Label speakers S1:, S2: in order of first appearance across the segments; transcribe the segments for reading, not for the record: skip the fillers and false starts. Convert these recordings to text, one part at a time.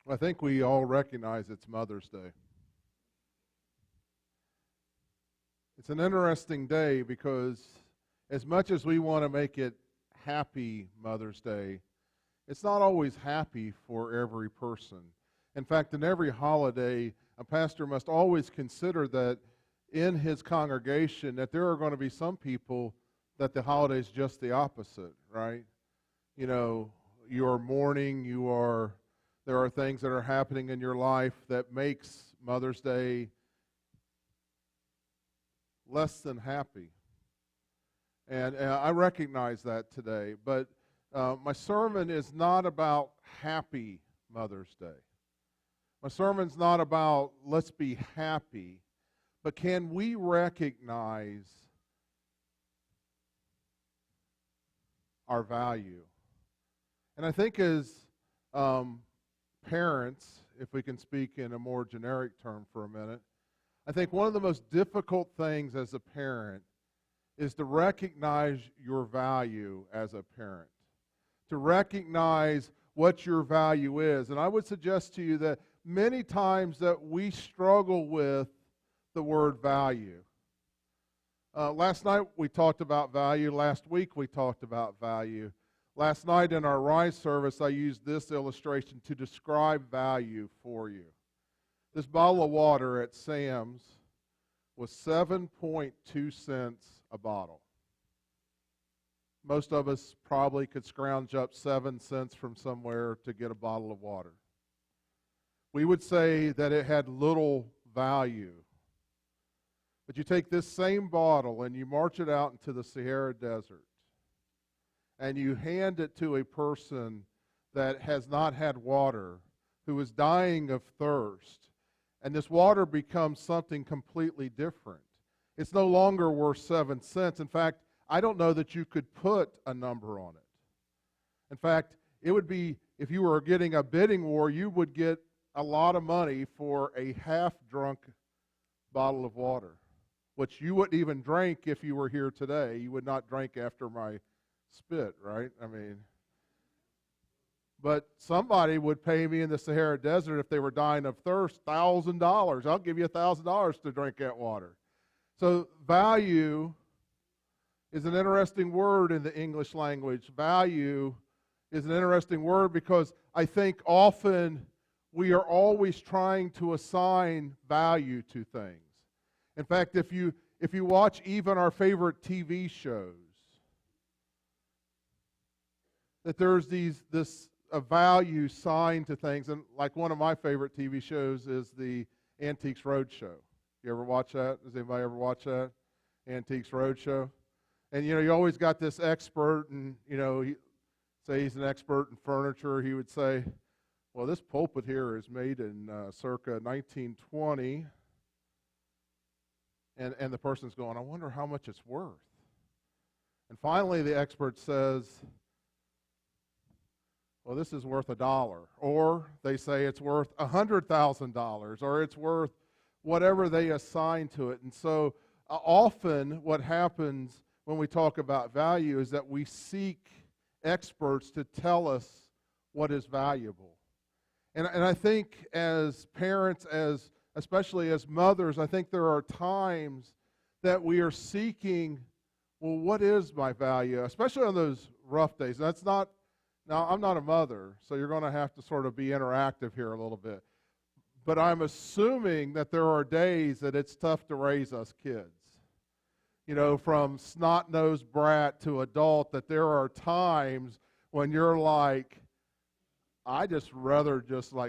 S1: I think we all recognize it's Mother's Day. It's an interesting day because as much as we want to make it happy Mother's Day, it's not always happy for every person. In fact, in every holiday, a pastor must always consider that in his congregation that there are going to be some people that the holiday is just the opposite, right? You know, you are mourning, there are things that are happening in your life that makes Mother's Day less than happy. And I recognize that today. But my sermon is not about happy Mother's Day. My sermon's not about let's be happy. But can we recognize our value? And I think as parents, if we can speak in a more generic term for a minute, I think one of the most difficult things as a parent is to recognize your value as a parent, to recognize what your value is. And I would suggest to you that many times that we struggle with the word value. Last night we talked about value. Last week we talked about value. Last night in our Rise service, I used this illustration to describe value for you. This bottle of water at Sam's was 7.2 cents a bottle. Most of us probably could scrounge up 7 cents from somewhere to get a bottle of water. We would say that it had little value. But you take this same bottle and you march it out into the Sahara Desert, and you hand it to a person that has not had water, who is dying of thirst, and this water becomes something completely different. It's no longer worth 7 cents. In fact, I don't know that you could put a number on it. In fact, it would be, if you were getting a bidding war, you would get a lot of money for a half-drunk bottle of water, which you wouldn't even drink if you were here today. You would not drink after my spit, right? I mean, but somebody would pay me in the Sahara Desert if they were dying of thirst, $1,000. I'll give you $1,000 to drink that water. So value is an interesting word in the English language. Value is an interesting word because I think often we are always trying to assign value to things. In fact, if you watch even our favorite TV shows, that there's this value signed to things. And like one of my favorite TV shows is the Antiques Roadshow. You ever watch that? Does anybody ever watch that? Antiques Roadshow? And, you always got this expert, and, say he's an expert in furniture. He would say, well, this pulpit here is made in circa 1920. And the person's going, I wonder how much it's worth. And finally, the expert says, well, this is worth $1. Or they say it's worth $100,000, or it's worth whatever they assign to it. And so often what happens when we talk about value is that we seek experts to tell us what is valuable. And I think as parents, especially as mothers, I think there are times that we are seeking, well, what is my value? Especially on those rough days. Now, I'm not a mother, so you're going to have to sort of be interactive here a little bit. But I'm assuming that there are days that it's tough to raise us kids. From snot-nosed brat to adult, that there are times when you're like, I just rather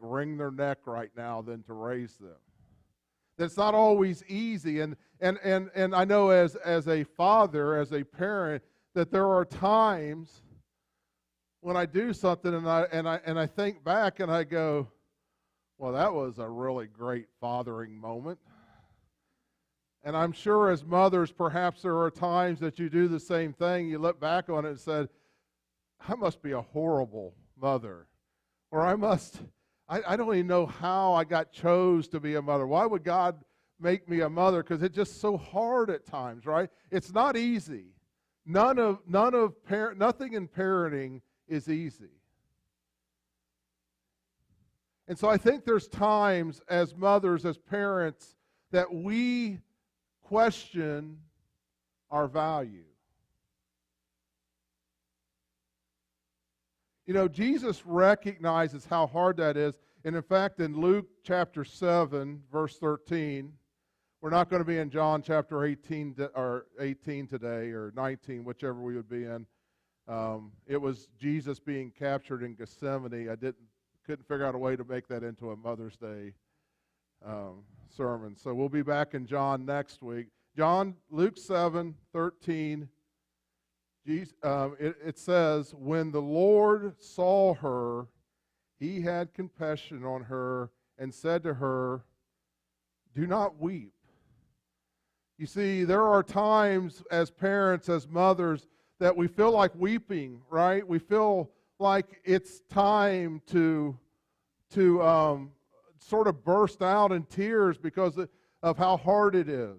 S1: wring their neck right now than to raise them. That's not always easy. And I know as a father, as a parent, that there are times when I do something and I think back and I go, well, that was a really great fathering moment. And I'm sure as mothers, perhaps there are times that you do the same thing. You look back on it and said, I must be a horrible mother. Or I don't even know how I got chose to be a mother. Why would God make me a mother? Because it's just so hard at times, right? It's not easy. Nothing in parenting is easy. And so I think there's times as mothers, as parents, that we question our value. You know, Jesus recognizes how hard that is. And in fact, in Luke chapter 7, verse 13, we're not going to be in John chapter 18 today, or 19, whichever we would be in. It was Jesus being captured in Gethsemane. I couldn't figure out a way to make that into a Mother's Day sermon. So we'll be back in John next week. Luke 7:13. It says, when the Lord saw her, he had compassion on her and said to her, do not weep. You see, there are times as parents, as mothers, that we feel like weeping, right? We feel like it's time to sort of burst out in tears because of how hard it is.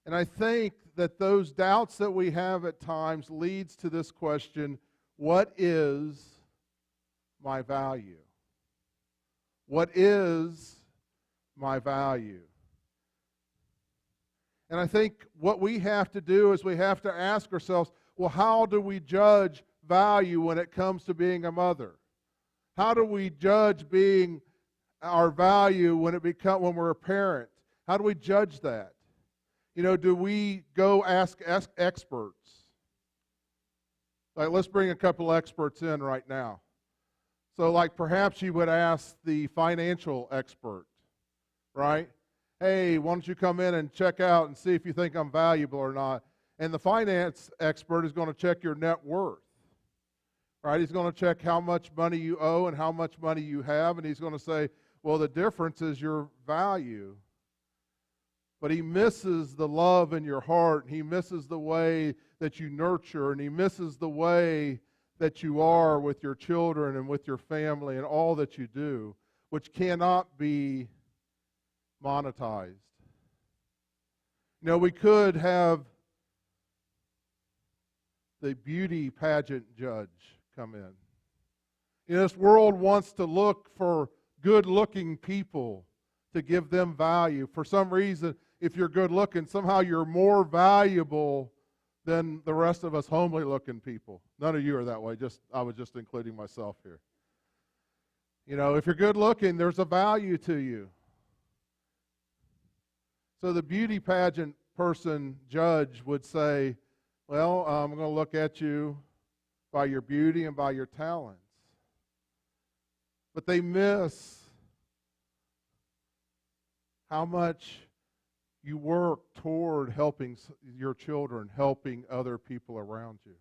S1: And I think that those doubts that we have at times leads to this question, what is my value? What is my value? And I think what we have to do is we have to ask ourselves, well, how do we judge value when it comes to being a mother? How do we judge being our value when we're a parent? How do we judge that? You know, do we go ask experts? Like, let's bring a couple experts in right now. So, like, perhaps you would ask the financial expert, right? Hey, why don't you come in and check out and see if you think I'm valuable or not? And the finance expert is going to check your net worth, right? He's going to check how much money you owe and how much money you have, and he's going to say, well, the difference is your value. But he misses the love in your heart, and he misses the way that you nurture, and he misses the way that you are with your children and with your family and all that you do, which cannot be monetized. You know, we could have the beauty pageant judge come in. You know, this world wants to look for good-looking people to give them value. For some reason, if you're good-looking, somehow you're more valuable than the rest of us homely-looking people. None of you are that way. I was just including myself here. You know, if you're good-looking, there's a value to you. So the beauty pageant judge would say, well, I'm going to look at you by your beauty and by your talents. But they miss how much you work toward helping your children, helping other people around you.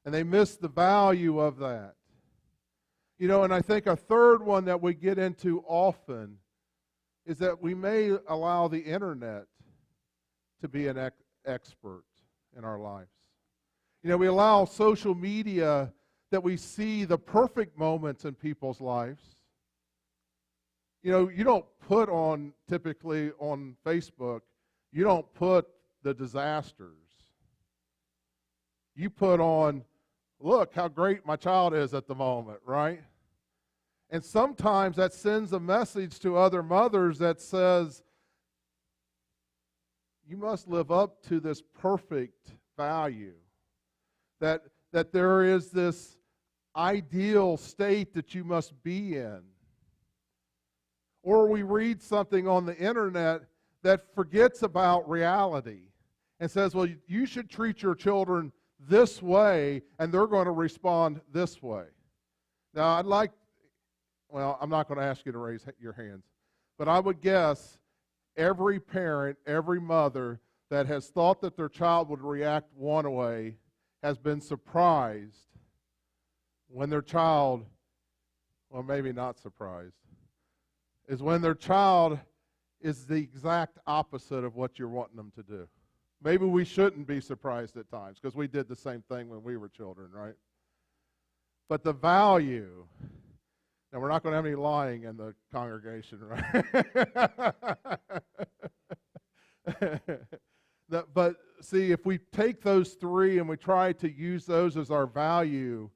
S1: And they miss the value of that. You know, and I think a third one that we get into often is that we may allow the internet to be an expert in our lives. You know, we allow social media that we see the perfect moments in people's lives. You know, you don't put on, typically on Facebook, you don't put the disasters. You put on, look how great my child is at the moment, right? And sometimes that sends a message to other mothers that says, you must live up to this perfect value. That there is this ideal state that you must be in. Or we read something on the internet that forgets about reality and says, well, you should treat your children this way and they're going to respond this way. Now, I'm not going to ask you to raise your hands, but I would guess every parent, every mother that has thought that their child would react one way has been surprised when their child, well, maybe not surprised, is when their child is the exact opposite of what you're wanting them to do. Maybe we shouldn't be surprised at times because we did the same thing when we were children, right? But the value, now we're not going to have any lying in the congregation, right? But see, if we take those three and we try to use those as our value,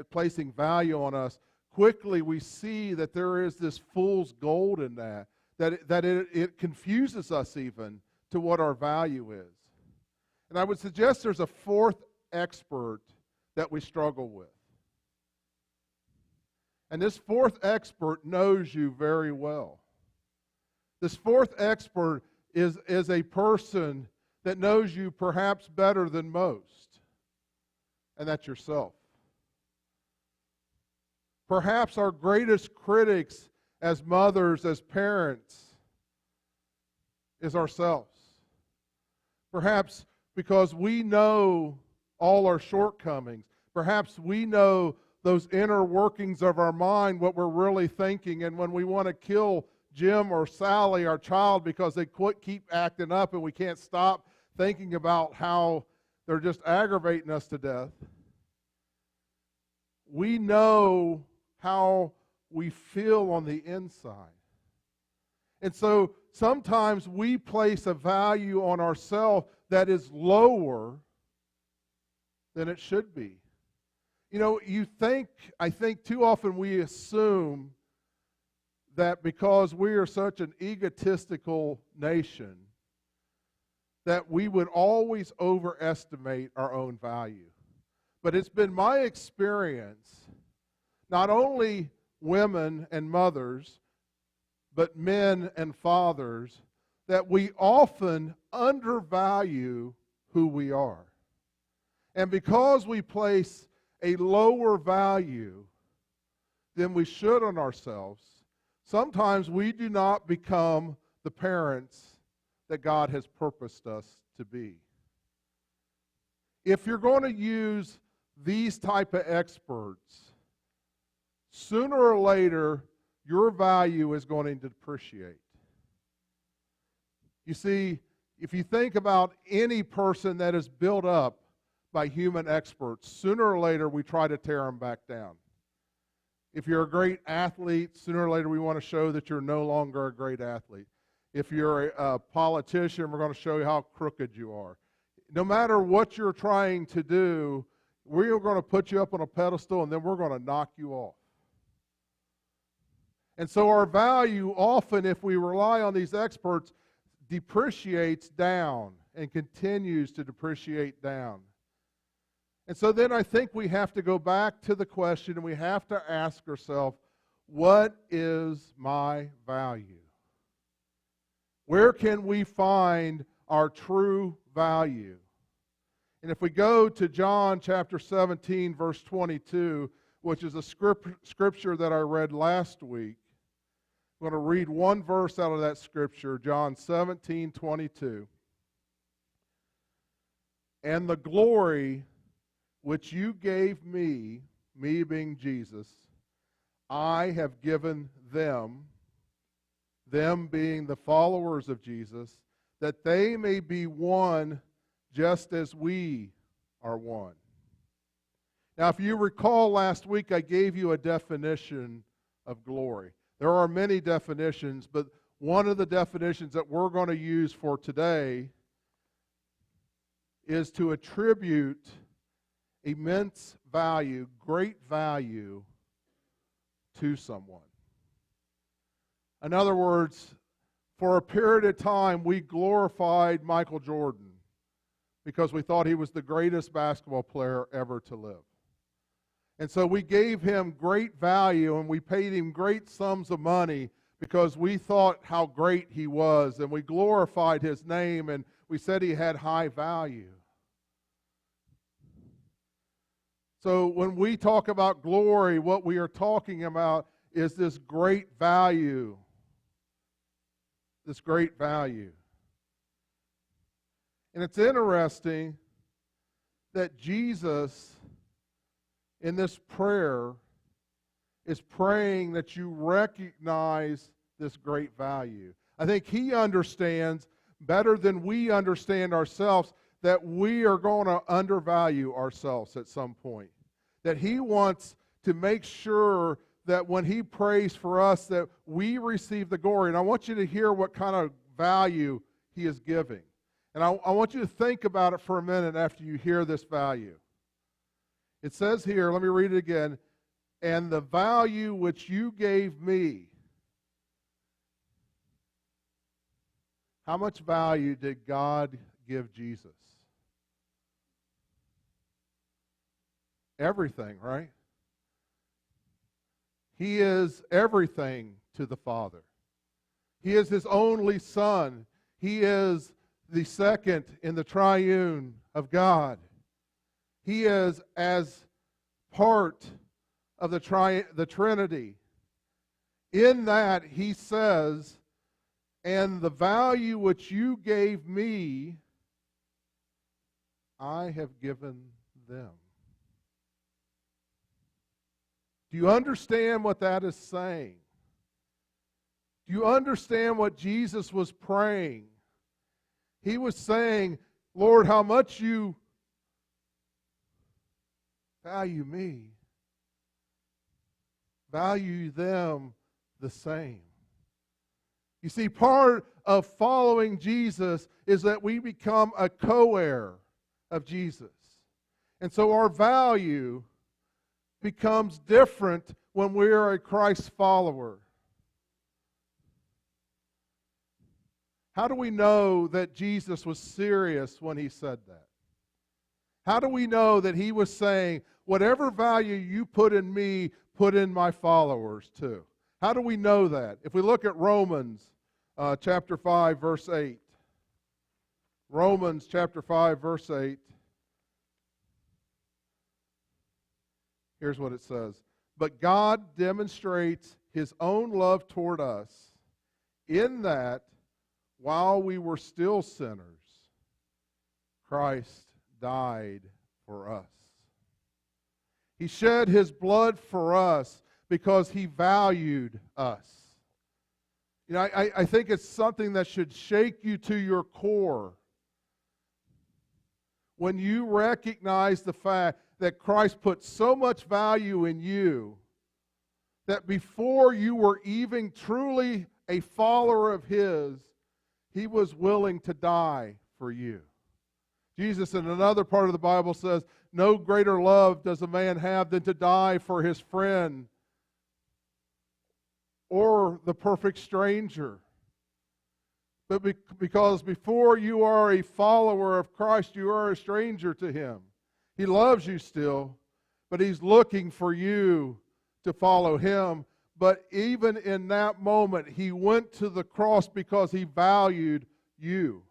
S1: placing value on us, quickly we see that there is this fool's gold in that it confuses us even to what our value is. And I would suggest there's a fourth expert that we struggle with. And this fourth expert knows you very well. This fourth expert is a person that knows you perhaps better than most, and that's yourself. Perhaps our greatest critics as mothers, as parents, is ourselves. Perhaps because we know all our shortcomings. Perhaps we know those inner workings of our mind, what we're really thinking, and when we want to kill Jim or Sally, our child, because they keep acting up and we can't stop thinking about how they're just aggravating us to death. We know how we feel on the inside. And so sometimes we place a value on ourselves that is lower than it should be. You know, I think too often we assume that because we are such an egotistical nation, that we would always overestimate our own value. But it's been my experience, not only women and mothers, but men and fathers, that we often undervalue who we are. And because we place a lower value than we should on ourselves, sometimes we do not become the parents that God has purposed us to be. If you're going to use these type of experts, sooner or later, your value is going to depreciate. You see, if you think about any person that is built up by human experts, sooner or later we try to tear them back down. If you're a great athlete, sooner or later we want to show that you're no longer a great athlete. If you're a politician, we're going to show you how crooked you are. No matter what you're trying to do, we're going to put you up on a pedestal and then we're going to knock you off. And so our value often, if we rely on these experts, depreciates down and continues to depreciate down. And so then I think we have to go back to the question and we have to ask ourselves, what is my value? Where can we find our true value? And if we go to John chapter 17, verse 22, which is a scripture that I read last week, I'm going to read one verse out of that scripture, John 17, 22. And the glory which you gave me being Jesus, I have given them being the followers of Jesus, that they may be one just as we are one. Now, if you recall last week, I gave you a definition of glory. There are many definitions, but one of the definitions that we're going to use for today is to attribute immense value, great value to someone. In other words, for a period of time, we glorified Michael Jordan because we thought he was the greatest basketball player ever to live. And so we gave him great value and we paid him great sums of money because we thought how great he was, and we glorified his name and we said he had high value. So when we talk about glory, what we are talking about is this great value. This great value. And it's interesting that Jesus, in this prayer, is praying that you recognize this great value. I think he understands better than we understand ourselves that we are going to undervalue ourselves at some point. That he wants to make sure that when he prays for us that we receive the glory. And I want you to hear what kind of value he is giving. And I want you to think about it for a minute after you hear this value. It says here, let me read it again, and the value which you gave me. How much value did God give Jesus? Everything, right? He is everything to the Father. He is his only Son. He is the second in the triune of God. He is as part of the Trinity. In that, he says, and the value which you gave me, I have given them. Do you understand what that is saying? Do you understand what Jesus was praying? He was saying, Lord, how much you value me, value them the same. You see, part of following Jesus is that we become a co-heir of Jesus. And so our value becomes different when we are a Christ follower. How do we know that Jesus was serious when he said that? How do we know that he was saying, whatever value you put in me, put in my followers too? How do we know that? If we look at Romans chapter 5, verse 8. Romans chapter 5, verse 8. Here's what it says. But God demonstrates his own love toward us in that while we were still sinners, Christ died for us. He shed his blood for us because he valued us. You know, I think it's something that should shake you to your core when you recognize the fact that Christ put so much value in you that before you were even truly a follower of his, he was willing to die for you. Jesus in another part of the Bible says, no greater love does a man have than to die for his friend or the perfect stranger. But because before you are a follower of Christ, you are a stranger to him. He loves you still, but he's looking for you to follow him. But even in that moment, he went to the cross because he valued you.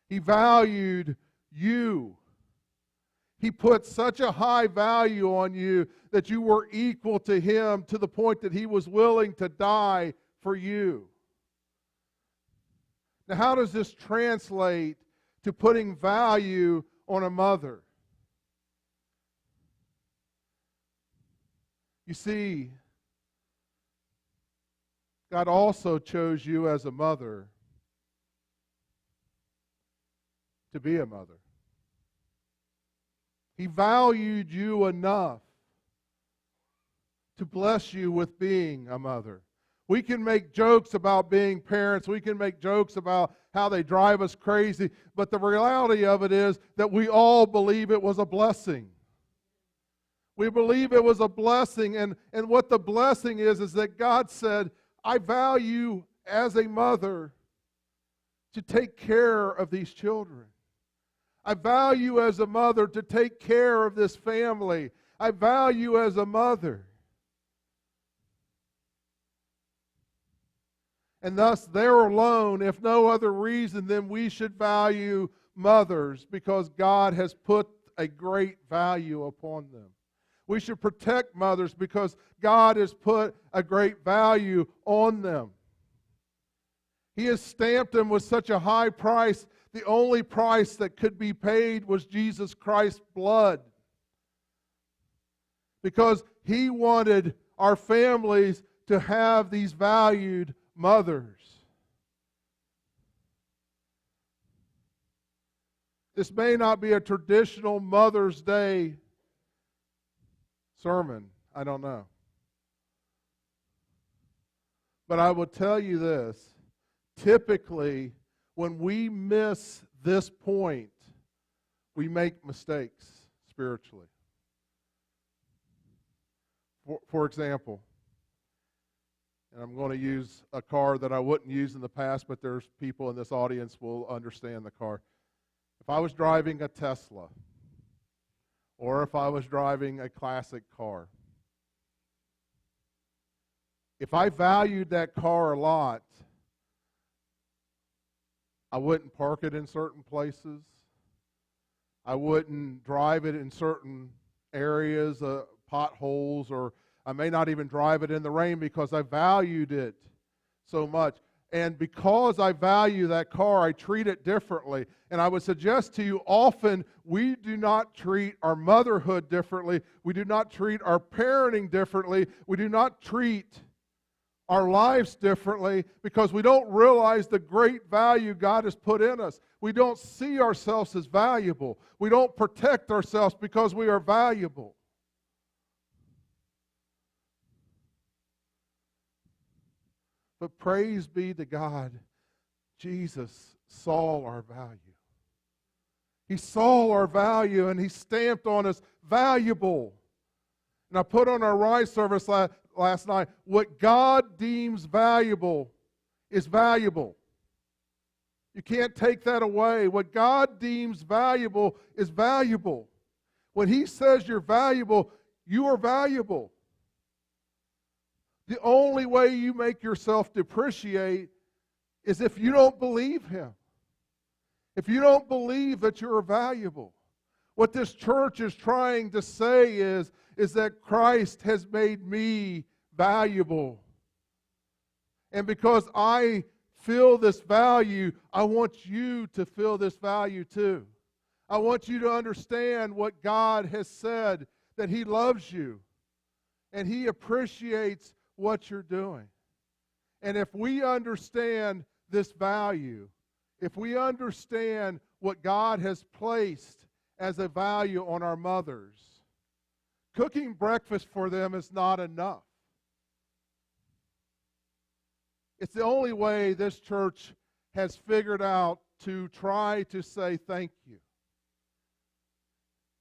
S1: He valued you. He put such a high value on you that you were equal to him to the point that he was willing to die for you. Now, how does this translate to putting value on a mother? You see, God also chose you as a mother to be a mother. He valued you enough to bless you with being a mother. We can make jokes about being parents. We can make jokes about how they drive us crazy. But the reality of it is that we all believe it was a blessing. We believe it was a blessing. And what the blessing is that God said, I value as a mother to take care of these children. I value as a mother to take care of this family. I value as a mother. And thus, there alone, if no other reason, then we should value mothers because God has put a great value upon them. We should protect mothers because God has put a great value on them. He has stamped them with such a high price. The only price that could be paid was Jesus Christ's blood. Because he wanted our families to have these valued mothers. This may not be a traditional Mother's Day sermon. I don't know. But I will tell you this. Typically, when we miss this point, we make mistakes spiritually. For example, and I'm going to use a car that I wouldn't use in the past, but there's people in this audience will understand the car. If I was driving a Tesla, or if I was driving a classic car, if I valued that car a lot, I wouldn't park it in certain places. I wouldn't drive it in certain areas, potholes, or I may not even drive it in the rain because I valued it so much. And because I value that car, I treat it differently. And I would suggest to you, often we do not treat our motherhood differently. We do not treat our parenting differently. We do not treat our lives differently because we don't realize the great value God has put in us. We don't see ourselves as valuable. We don't protect ourselves because we are valuable. But praise be to God, Jesus saw our value. He saw our value and He stamped on us valuable. And I put on our rise service last night, what God deems valuable is valuable. You can't take that away. What God deems valuable is valuable. When He says you're valuable, you are valuable. The only way you make yourself depreciate is if you don't believe Him. If you don't believe that you're valuable. What this church is trying to say is that Christ has made me valuable. And because I feel this value, I want you to feel this value too. I want you to understand what God has said, that He loves you and He appreciates what you're doing. And if we understand this value, if we understand what God has placed as a value on our mothers, cooking breakfast for them is not enough. It's the only way this church has figured out to try to say thank you.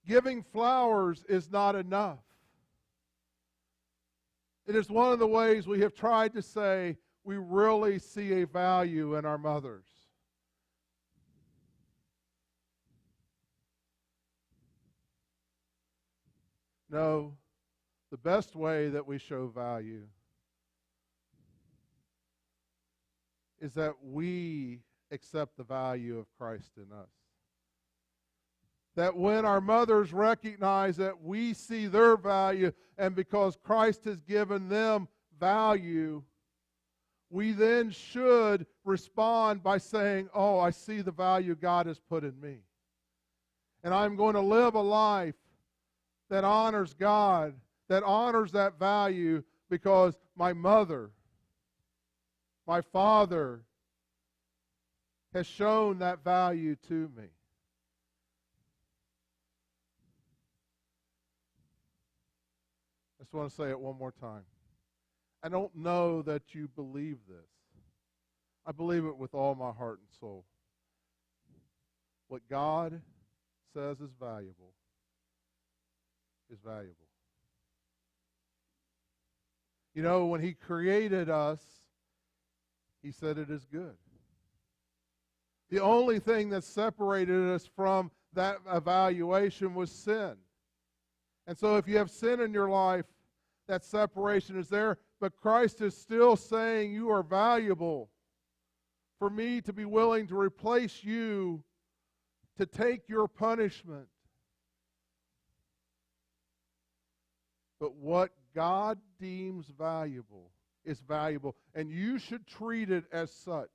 S1: Giving flowers is not enough. It is one of the ways we have tried to say we really see a value in our mothers. No, the best way that we show value is that we accept the value of Christ in us. That when our mothers recognize that we see their value, and because Christ has given them value, we then should respond by saying, oh, I see the value God has put in me. And I'm going to live a life that honors God, that honors that value, because my mother, my father, has shown that value to me. I just want to say it one more time. I don't know that you believe this. I believe it with all my heart and soul. What God says is valuable is valuable. You know, when He created us, He said it is good. The only thing that separated us from that evaluation was sin. And so if you have sin in your life, that separation is there. But Christ is still saying you are valuable. For me to be willing to replace you, to take your punishment. But what God deems valuable is valuable. And you should treat it as such.